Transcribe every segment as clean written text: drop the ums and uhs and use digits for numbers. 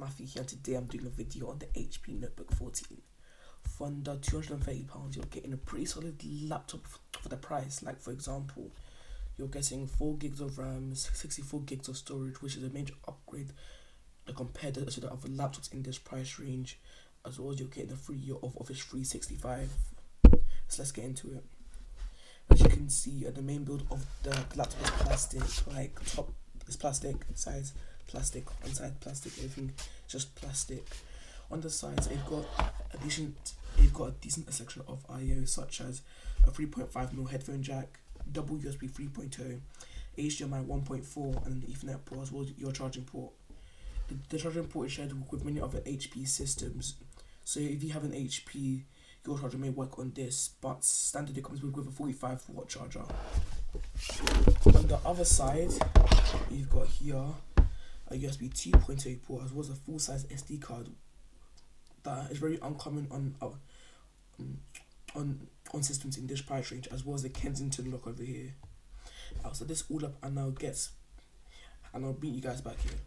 Matthew here, and today I'm doing a video on the HP Notebook 14. For under £230, you're getting a pretty solid laptop for the price. Like, for example, you're getting 4 gigs of RAM, 64 gigs of storage, which is a major upgrade compared to the other laptops in this price range, as well as you're getting a free year of Office 365. So let's get into it. As you can see, the main build of the laptop is plastic, like top is plastic, sides plastic, on side plastic, everything just plastic. On the sides, they've got a decent selection of I/O, such as a 3.5mm headphone jack, double USB 3.0, HDMI 1.4, and an Ethernet port, as well as your charging port. The charging port is shared with many other HP systems, so if you have an HP, your charger may work on this, but standard it comes with a 45-watt charger. On the other side, you've got here a USB 2.0 port, as well as a full-size SD card that is very uncommon on systems in this price range, as well as the Kensington lock over here. I'll set this all up and I'll bring you guys back here.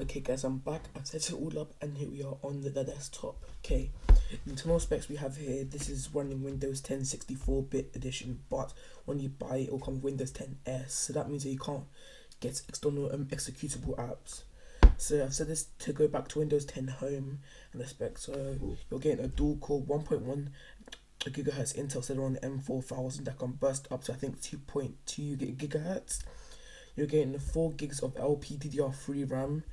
Okay guys, I'm back. I've set it all up and here we are on the desktop. Okay, the internal specs we have here, this is running Windows 10 64-bit edition, but when you buy it will come with Windows 10 S, so that means that you can't get external executable apps. So I've set this to go back to Windows 10 Home and the specs. So you're getting a dual-core 1.1 GHz Intel Celeron M4000 that can burst up to I think 2.2 GHz. You're getting 4 gigs of LPDDR3 RAM,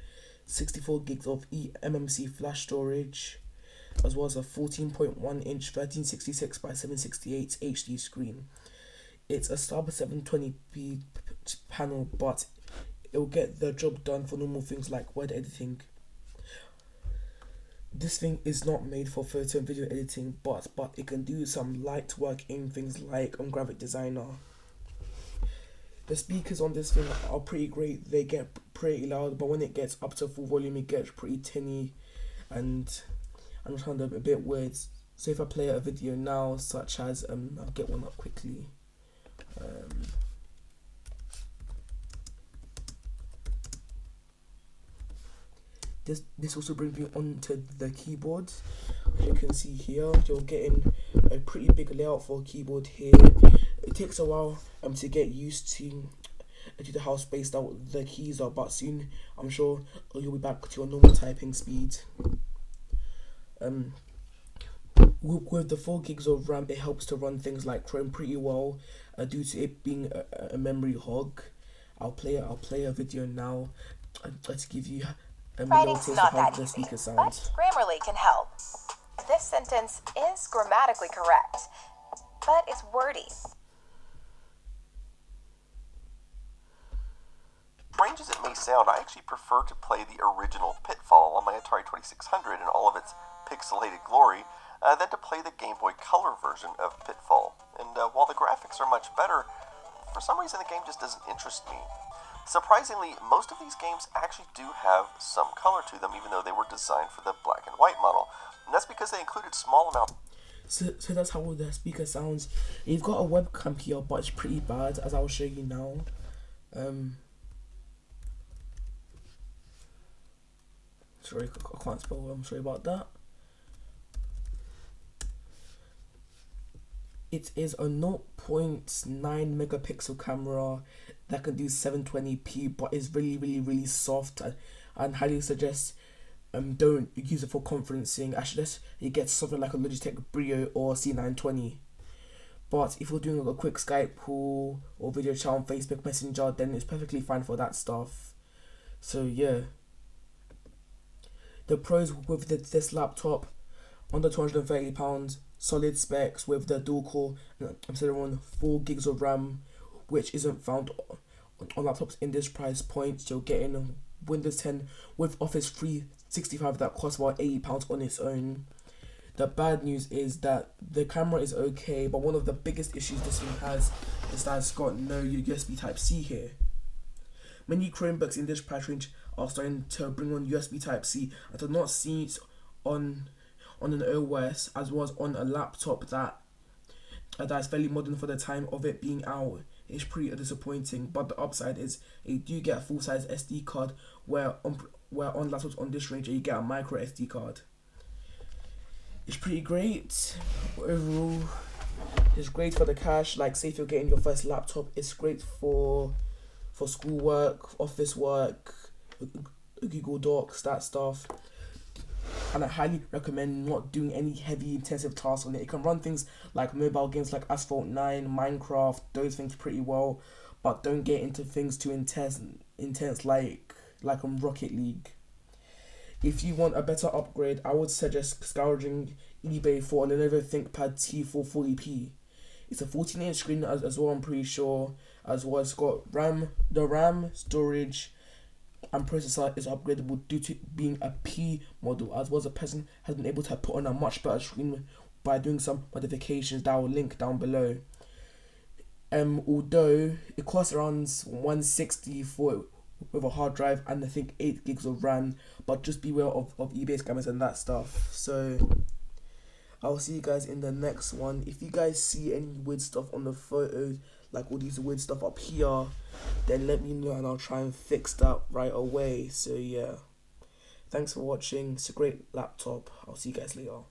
64 gigs of eMMC flash storage, as well as a 14.1-inch 1366 by 768 HD screen. It's a sub 720p panel, but it'll get the job done for normal things like word editing. This thing is not made for photo and video editing, but it can do some light work in things like on Graphic Designer. The speakers on this thing are pretty great. They get pretty loud, but when it gets up to full volume, it gets pretty tinny and sound a bit weird. So if I play a video now, such as I'll get one up quickly. This also brings me onto the keyboard. As you can see here, you're getting a pretty big layout for a keyboard here. It takes a while to get used to the how spaced out the keys are, but soon I'm sure you'll be back to your normal typing speed. With the 4 gigs of RAM, it helps to run things like Chrome pretty well, due to it being a memory hog. I'll play a video now to give you a little taste of how the speaker sounds. But Grammarly can help. This sentence is grammatically correct, but it's wordy. Strange as it may sound, I actually prefer to play the original Pitfall on my Atari 2600 in all of its pixelated glory than to play the Game Boy Color version of Pitfall. And while the graphics are much better, for some reason the game just doesn't interest me. Surprisingly, most of these games actually do have some color to them, even though they were designed for the black and white model. And that's because they included small amounts. So that's how the speaker sounds. You've got a webcam here, but it's pretty bad, as I'll show you now. Sorry, I can't spell. I'm sorry about that. It is a 0.9 megapixel camera that can do 720p, but is really soft, and highly suggest don't use it for conferencing. I suggest you get something like a Logitech Brio or C920. But if you're doing a quick Skype call or video chat on Facebook Messenger, then it's perfectly fine for that stuff. So yeah. The pros with this laptop, under £230, solid specs with the dual-core Celeron 4 gigs of RAM, which isn't found on laptops in this price point. You're getting Windows 10 with Office 365 that costs about £80 on its own. The bad news is that the camera is okay, but one of the biggest issues this thing has is that it's got no USB Type-C here. Many Chromebooks in this price range are starting to bring on USB Type-C. I did not see it on an OS as well as on a laptop that is fairly modern for the time of it being out. It's pretty disappointing, but the upside is you do get a full-size SD card where where on laptops on this range you get a micro SD card. It's pretty great overall. It's great for the cash. Like, say if you're getting your first laptop, it's great for schoolwork, office work, Google Docs, that stuff. And I highly recommend not doing any heavy intensive tasks on it. It can run things like mobile games like Asphalt 9, Minecraft, those things pretty well, but don't get into things too intense like Rocket League. If you want a better upgrade, I would suggest scouring eBay for a Lenovo ThinkPad T440p. It's a 14-inch screen as well, I'm pretty sure. As well, it's got the RAM, storage, and processor is upgradable due to being a P model, as well as a person has been able to put on a much better screen by doing some modifications that I will link down below. Although it costs around 160 for with a hard drive and I think 8 gigs of RAM, but just beware of eBay scammers and that stuff. So I'll see you guys in the next one. If you guys see any weird stuff on the photos, like all these weird stuff up here, then let me know and I'll try and fix that right away. So yeah, thanks for watching. It's a great laptop. I'll see you guys later.